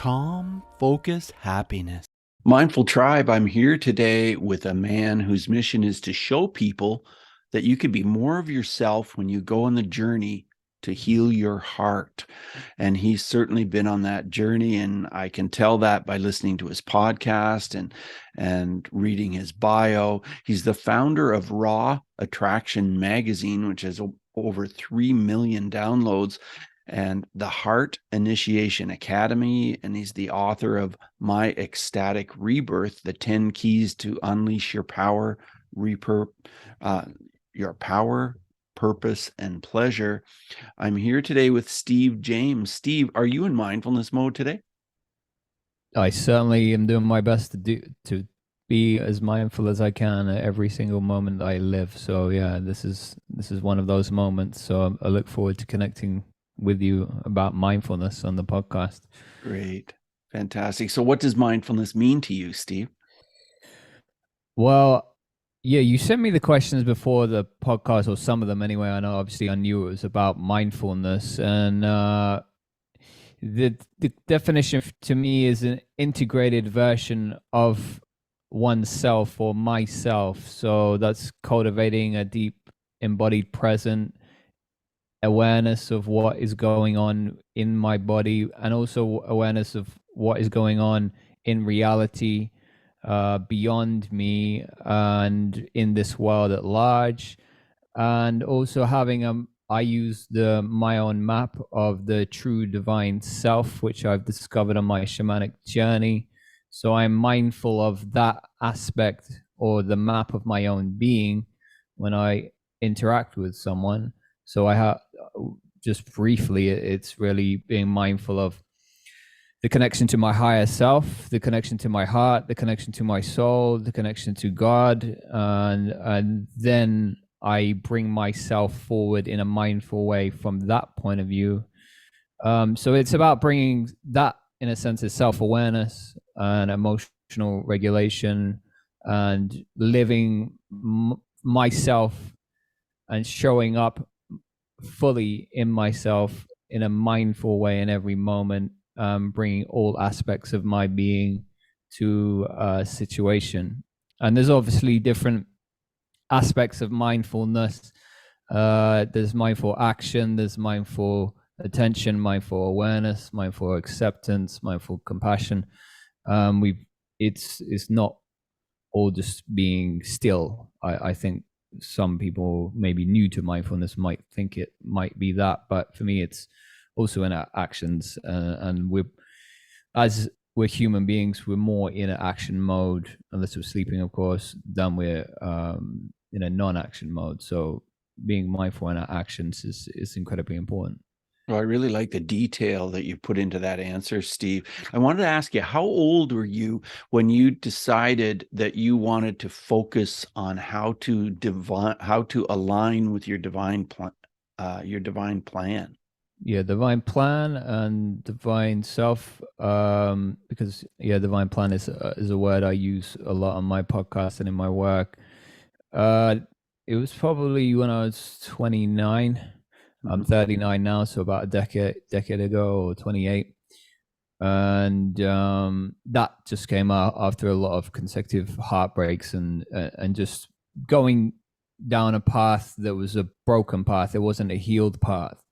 calm, focus, happiness. Mindful Tribe, I'm here today with a man whose mission is to show people that you can be more of yourself when you go on the journey to heal your heart. And he's certainly been on that journey, and I can tell that by listening to his podcast and reading his bio. He's the founder of Raw Attraction magazine, which has over 3 million downloads, and the Heart Initiation Academy, and he's the author of My Ecstatic Rebirth, the 10 Keys to Unleash Your Power, Purpose, and Pleasure. I'm here today with Steve James. Steve, are you in mindfulness mode today? I certainly am doing my best to be as mindful as I can at every single moment I live. So yeah, this is one of those moments. So I look forward to connecting with you about mindfulness on the podcast. Great. Fantastic. So what does mindfulness mean to you, Steve? Well, yeah, you sent me the questions before the podcast, or some of them anyway. I know obviously I knew it was about mindfulness, and the definition to me is an integrated version of oneself or myself. So that's cultivating a deep embodied present awareness of what is going on in my body, and also awareness of what is going on in reality, beyond me and in this world at large. And also having I use my own map of the true divine self, which I've discovered on my shamanic journey. So I'm mindful of that aspect, or the map of my own being, when I interact with someone. So I have, just briefly, it's really being mindful of the connection to my higher self, the connection to my heart, the connection to my soul, the connection to God, and then I bring myself forward in a mindful way from that point of view. So it's about bringing that, in a sense, is self-awareness and emotional regulation, and living myself and showing up fully in myself in a mindful way in every moment, bringing all aspects of my being to a situation. And there's obviously different aspects of mindfulness. There's mindful action, there's mindful attention, mindful awareness, mindful acceptance, mindful compassion. It's not all just being still. I think some people maybe new to mindfulness might think it might be that, but for me it's also in our actions, and as we're human beings, we're more in an action mode, unless we're sleeping, of course, than we're in a non-action mode. So being mindful in our actions is incredibly important. Well, I really like the detail that you put into that answer, Steve. I wanted to ask you, how old were you when you decided that you wanted to focus on how to align with your divine plan? Yeah, divine plan and divine self. Because divine plan is a word I use a lot on my podcast and in my work. It was probably when I was 29. I'm 39 now, so about a decade ago, or 28. And that just came out after a lot of consecutive heartbreaks and just going down a path that was a broken path. It wasn't a healed path.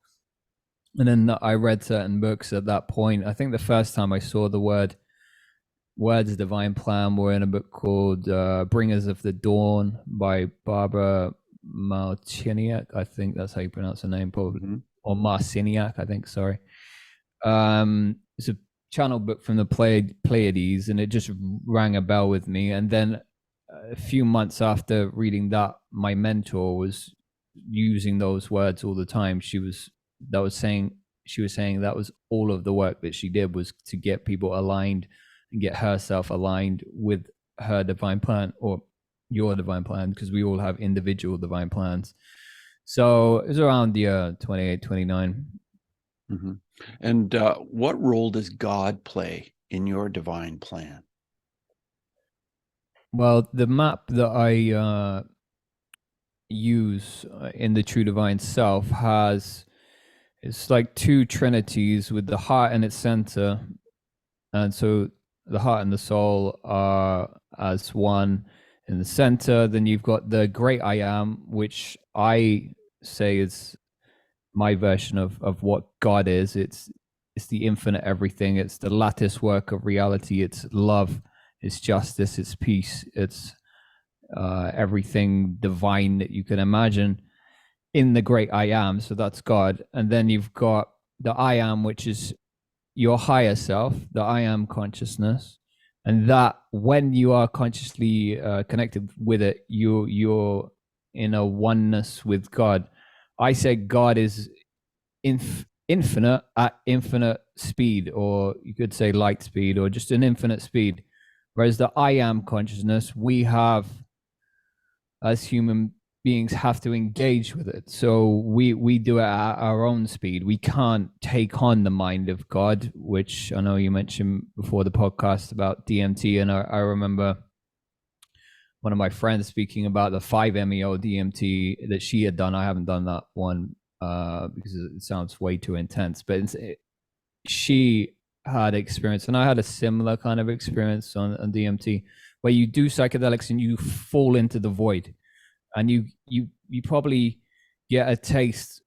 And then I read certain books at that point. I think the first time I saw the words divine plan were in a book called Bringers of the Dawn by Barbara Marciniak. I think that's how you pronounce her name, probably. Or Marciniak, I think, sorry. It's a channel book from the Pleiades, and it just rang a bell with me. And then a few months after reading that, my mentor was using those words all the time. She was saying that was all of the work that she did, was to get people aligned and get herself aligned with her divine plan, or your divine plan, because we all have individual divine plans. So it was around the 28, 29. And what role does God play in your divine plan? Well, the map that I use in the True Divine Self it's like two trinities, with the heart in its center, And so the heart and the soul are as one in the center. Then you've got the great I am, which I say is my version of what God is. It's the infinite everything. It's the lattice work of reality. It's love. It's justice. It's peace. It's everything divine that you can imagine in the great I am. So that's God. And then you've got the I am, which is your higher self, the I am consciousness. And that when you are consciously connected with it, you're in a oneness with God. I say God is infinite at infinite speed, or you could say light speed, or just an infinite speed. Whereas the I am consciousness, we have, as human beings, have to engage with it. So we do it at our own speed. We can't take on the mind of God, which I know you mentioned before the podcast about DMT. And I remember one of my friends speaking about the 5-MeO DMT that she had done. I haven't done that one because it sounds way too intense, but she had experience, and I had a similar kind of experience on DMT, where you do psychedelics and you fall into the void, and you probably get a taste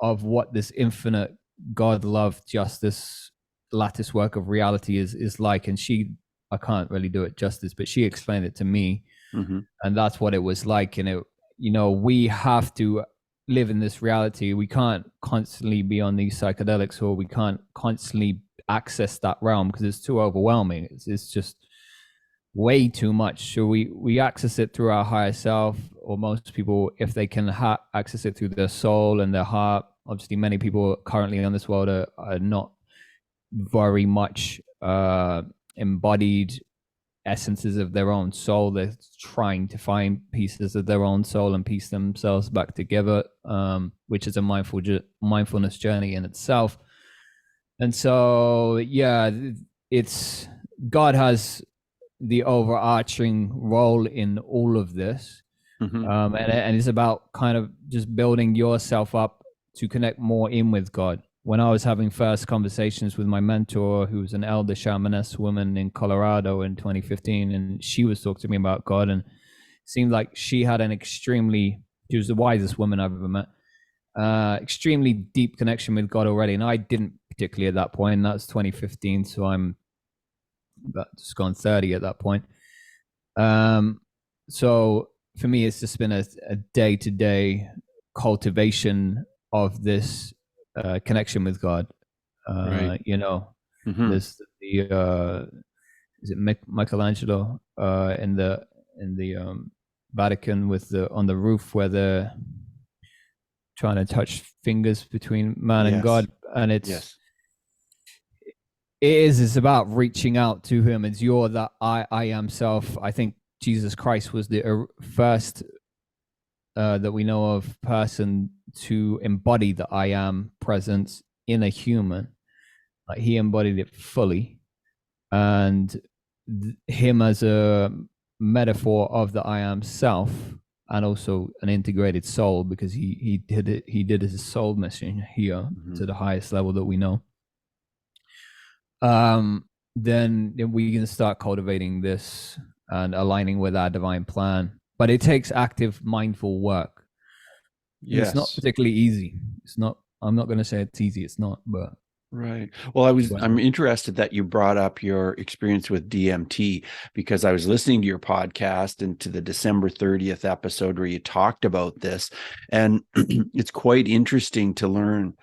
of what this infinite God, love, justice, lattice work of reality is like. And I can't really do it justice, but she explained it to me, and that's what it was like. And it, we have to live in this reality. We can't constantly be on these psychedelics, or we can't constantly access that realm because it's too overwhelming. It's just way too much. So we access it through our higher self, or most people, if they can access it through their soul and their heart. Obviously, many people currently in this world are not very much embodied essences of their own soul. They're trying to find pieces of their own soul and piece themselves back together, which is a mindfulness journey in itself. And so, yeah, it's God has the overarching role in all of this. And it's about kind of just building yourself up to connect more in with God. When I was having first conversations with my mentor, who was an elder shamaness woman in Colorado in 2015, and she was talking to me about God, and it seemed like she had she was the wisest woman I've ever met, extremely deep connection with God already. And I didn't particularly at that point, and that was 2015. So I'm just gone 30 at that point. So for me, it's just been a day-to-day cultivation of this connection with God. Right. There's is it Michelangelo in the Vatican with on the roof where they're trying to touch fingers between man and God, and it's about reaching out to him. It's that I am self. I think Jesus Christ was the first that we know of person to embody the I am presence in a human. Like, he embodied it fully, and him as a metaphor of the I am self, and also an integrated soul, because he did his soul mission here to the highest level that we know. Then we can start cultivating this and aligning with our divine plan. But it takes active, mindful work. Yes. It's not particularly easy. It's not. I'm not going to say it's easy. It's not. But right. Well, I'm interested that you brought up your experience with DMT, because I was listening to your podcast and to the December 30th episode where you talked about this, and it's quite interesting to learn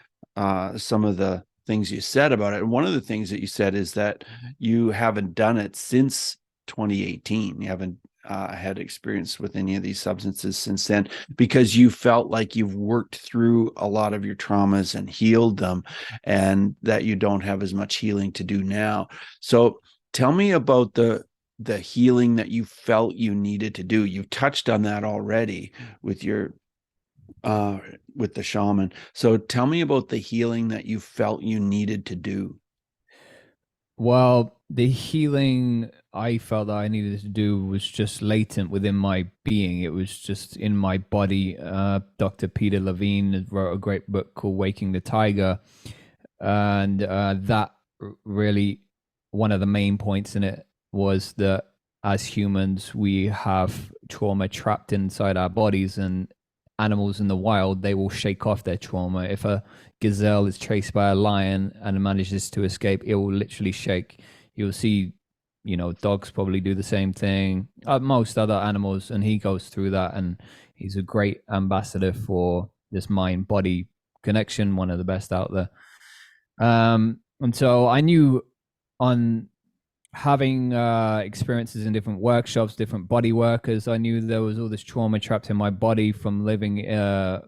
some of the things you said about it. And one of the things that you said is that you haven't done it since 2018. You haven't had experience with any of these substances since then, because you felt like you've worked through a lot of your traumas and healed them, and that you don't have as much healing to do now. So tell me about the healing that you felt you needed to do. You've touched on that already with your with the shaman. So tell me about the healing that you felt you needed to do. Well, the healing I felt that I needed to do was just latent within my being. It was just in my body. Dr. Peter Levine wrote a great book called Waking the Tiger, and that really one of the main points in it was that as humans, we have trauma trapped inside our bodies, and animals in the wild, they will shake off their trauma. If a gazelle is chased by a lion and manages to escape, it will literally shake. You'll see, dogs probably do the same thing, most other animals, and he goes through that, and he's a great ambassador for this mind body connection, one of the best out there. And so I knew, on having experiences in different workshops, different body workers, I knew there was all this trauma trapped in my body from living a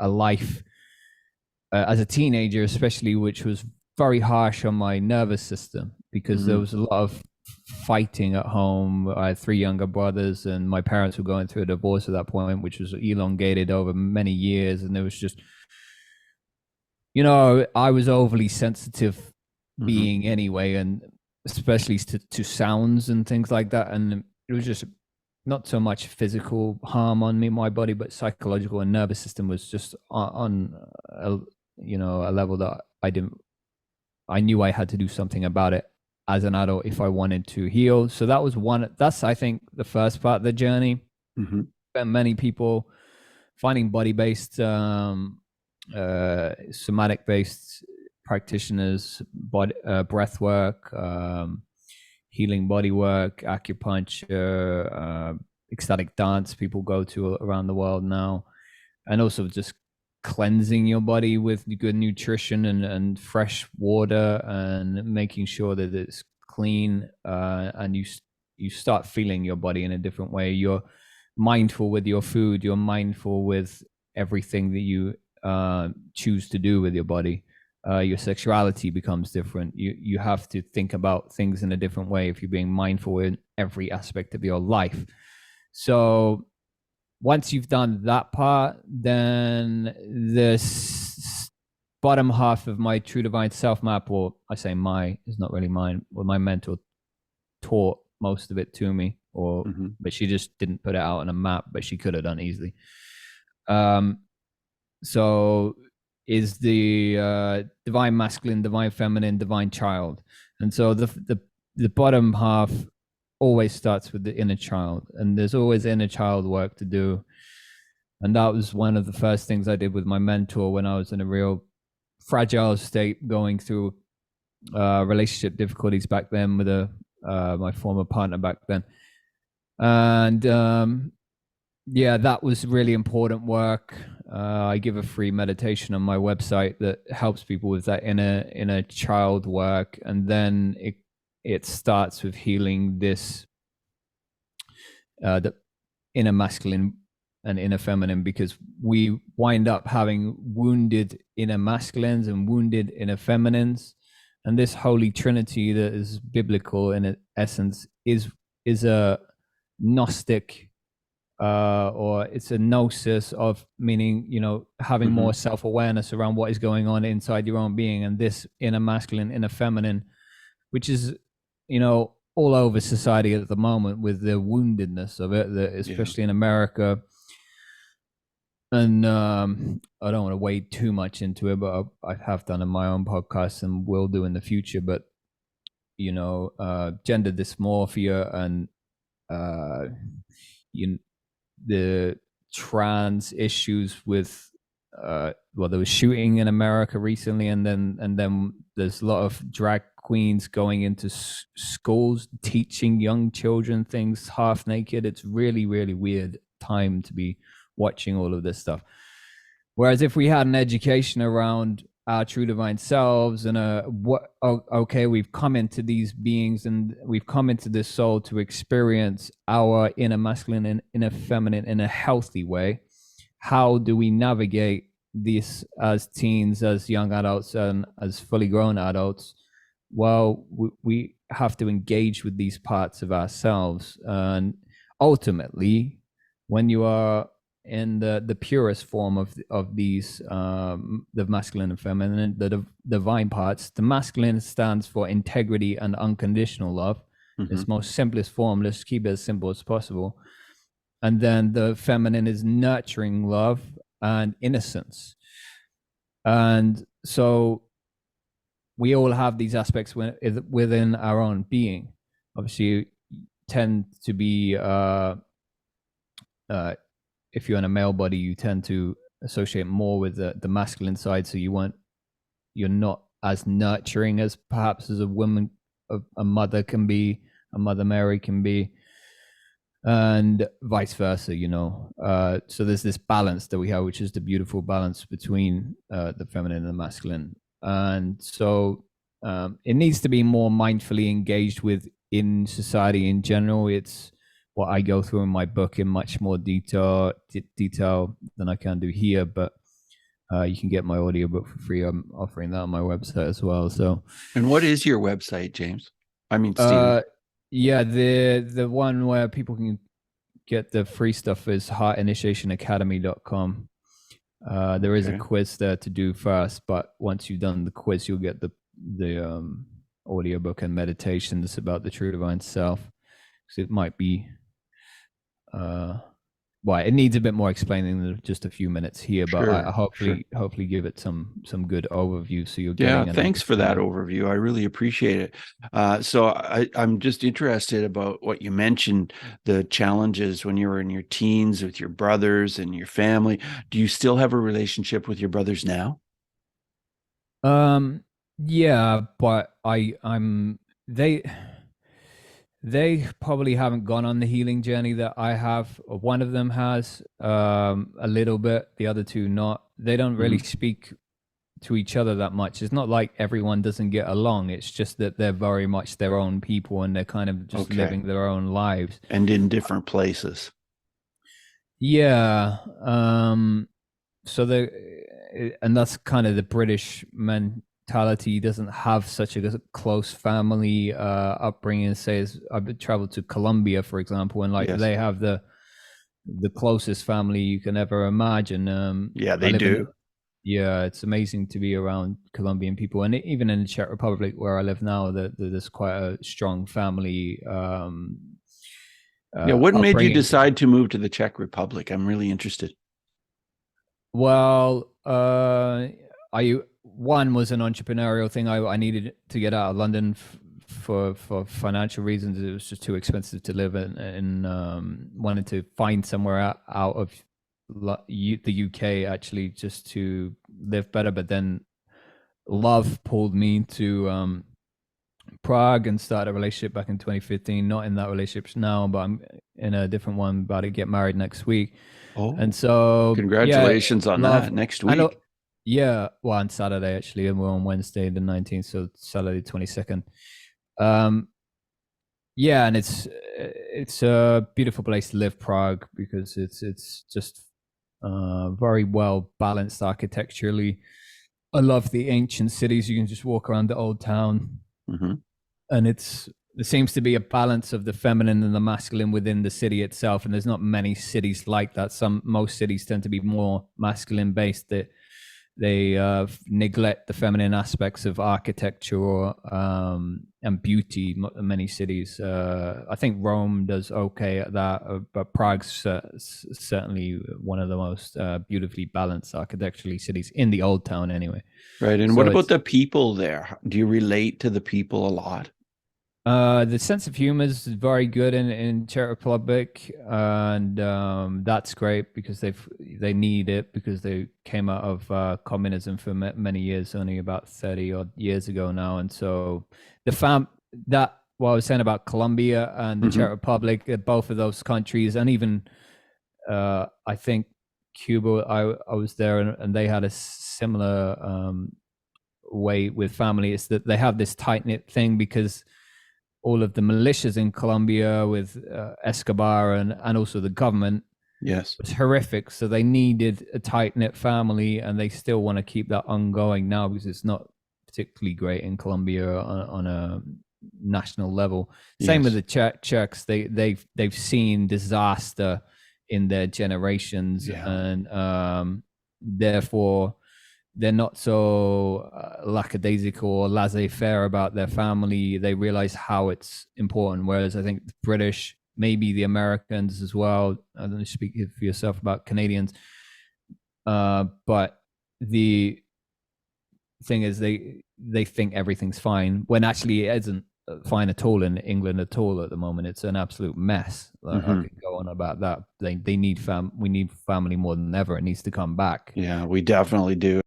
life as a teenager, especially, which was very harsh on my nervous system, because there was a lot of fighting at home. I had 3 younger brothers, and my parents were going through a divorce at that point, which was elongated over many years. And there was just, I was overly sensitive being anyway, and especially to sounds and things like that. And it was just not so much physical harm on me, my body, but psychological, and nervous system was just on a level that I knew I had to do something about it as an adult if I wanted to heal. So that's, I think, the first part of the journey. And many people finding body-based, somatic-based practitioners, breath work, healing body work, acupuncture, ecstatic dance people go to around the world now, and also just cleansing your body with good nutrition and fresh water, and making sure that it's clean, and you start feeling your body in a different way. You're mindful with your food, you're mindful with everything that you choose to do with your body. Your sexuality becomes different. You have to think about things in a different way if you're being mindful in every aspect of your life. So once you've done that part, then this bottom half of my True Divine Self map, or I say it's not really mine, well, my mentor taught most of it to me, but she just didn't put it out on a map, but she could have done easily. So is the divine masculine, divine feminine, divine child. And so the bottom half always starts with the inner child, and there's always inner child work to do. And that was one of the first things I did with my mentor when I was in a real fragile state, going through relationship difficulties back then with my former partner back then. And that was really important work. I give a free meditation on my website that helps people with that inner child work, and then it starts with healing this the inner masculine and inner feminine, because we wind up having wounded inner masculines and wounded inner feminines, and this holy trinity that is biblical in essence is a Gnostic, or it's a gnosis of meaning, having more self-awareness around what is going on inside your own being. And this inner masculine, inner feminine, which is, all over society at the moment with the woundedness of it, especially in America. And I don't want to wade too much into it, but I have done in my own podcast and will do in the future. But, gender dysmorphia and, the trans issues with there was shooting in America recently, and then there's a lot of drag queens going into schools teaching young children things half naked. It's really, really weird time to be watching all of this stuff. Whereas if we had an education around our true divine selves and we've come into these beings and we've come into this soul to experience our inner masculine and inner feminine in a healthy way, how do we navigate this as teens, as young adults, and as fully grown adults? Well, we have to engage with these parts of ourselves, and ultimately, when you are in the purest form of these, the masculine and feminine, the divine parts. The masculine stands for integrity and unconditional love. Its most simplest form. Let's keep it as simple as possible. And then the feminine is nurturing love and innocence. And so we all have these aspects within our own being. Obviously, you tend to be if you're in a male body, you tend to associate more with the masculine side. So you're not as nurturing as perhaps as a woman, a mother can be, a Mother Mary can be, and vice versa. So there's this balance that we have, which is the beautiful balance between the feminine and the masculine. And so it needs to be more mindfully engaged with in society in general. It's what I go through in my book in much more detail than I can do here, but you can get my audiobook for free. I'm offering that on my website as well. So, and what is your website, James? I mean, Stephen. Yeah, the one where people can get the free stuff is heartinitiationacademy.com. There is a quiz there to do first, but once you've done the quiz, you'll get the audiobook and meditations about the true divine self. So it might be it needs a bit more explaining than just a few minutes here, but I hopefully give it some good overview, so you're getting. Yeah, thanks for that overview. I really appreciate it. So I'm just interested about what you mentioned, the challenges when you were in your teens with your brothers and your family. Do you still have a relationship with your brothers now? Yeah, but they probably haven't gone on the healing journey that I have. One of them has a little bit, the other two not. They don't really speak to each other that much. It's not like everyone doesn't get along. It's just that they're very much their own people, and they're kind of just living their own lives. And in different places. Yeah. So and that's kind of the British mentality. Doesn't have such a close family upbringing. Say, I've traveled to Colombia, for example, and they have the closest family you can ever imagine. Yeah, they do. Yeah, it's amazing to be around Colombian people, and even in the Czech Republic where I live now, there's quite a strong family. What made you decide to move to the Czech Republic? I'm really interested. Well, one was an entrepreneurial thing. I needed to get out of London for financial reasons. It was just too expensive to live in, and wanted to find somewhere out of the UK actually, just to live better. But then love pulled me to Prague and started a relationship back in 2015. Not in that relationship now, but I'm in a different one, about to get married next week. Oh, and so congratulations on that next week. Yeah, well, on Saturday actually, and we're on Wednesday the 19th, so Saturday 22nd. Yeah, and it's a beautiful place to live, Prague, because it's just very well balanced architecturally. I love the ancient cities. You can just walk around the old town, and there seems to be a balance of the feminine and the masculine within the city itself, and there's not many cities like that. Most cities tend to be more masculine based. That they neglect the feminine aspects of architecture and beauty. Many cities, I think Rome does okay at that, but Prague's certainly one of the most beautifully balanced architecturally cities in the old town anyway. Right. And so what about the people there? Do you relate to the people a lot? The sense of humor is very good in Czech Republic, and that's great because they need it, because they came out of communism for many years, only about 30 odd years ago now. And so what I was saying about Colombia and the Czech Republic, both of those countries, and even I think Cuba, I was there, and they had a similar way with family. Is that they have this tight knit thing, because all of the militias in Colombia with Escobar and also the government, was horrific. So they needed a tight knit family, and they still want to keep that ongoing now, because it's not particularly great in Colombia on a national level. Same with the Czechs. They've seen disaster in their generations, and therefore they're not so lackadaisical or laissez-faire about their family. They realize how it's important. Whereas I think the British, maybe the Americans as well, I don't know, speak for yourself about Canadians, but the thing is they think everything's fine when actually it isn't fine at all in England at all at the moment. It's an absolute mess. I could go on about that. They need we need family more than ever. It needs to come back. Yeah, we definitely do.